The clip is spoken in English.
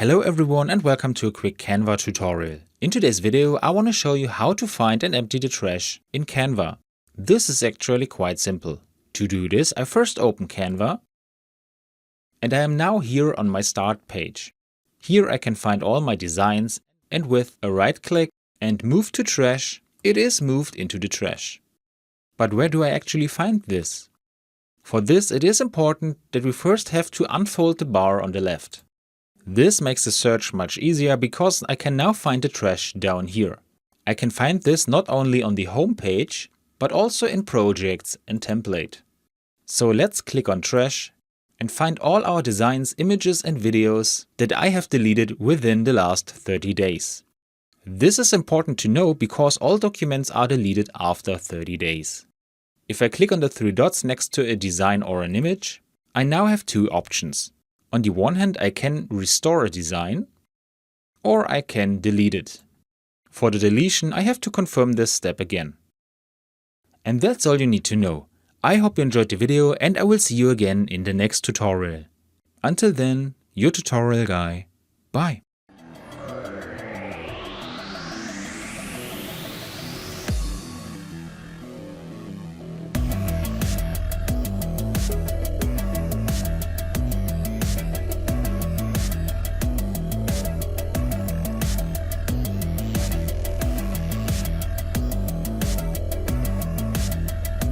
Hello everyone and welcome to a quick Canva tutorial. In today's video I want to show you how to find and empty the trash in Canva. This is actually quite simple. To do this I first open Canva and I am now here on my start page. Here I can find all my designs and with a right click and move to trash, it is moved into the trash. But where do I actually find this? For this it is important that we first have to unfold the bar on the left. This makes the search much easier because I can now find the trash down here. I can find this not only on the home page, but also in projects and template. So let's click on trash and find all our designs, images and videos that I have deleted within the last 30 days. This is important to know because all documents are deleted after 30 days. If I click on the three dots next to a design or an image, I now have two options. On the one hand, I can restore a design, or I can delete it. For the deletion, I have to confirm this step again. And that's all you need to know. I hope you enjoyed the video and I will see you again in the next tutorial. Until then, your tutorial guy. Bye.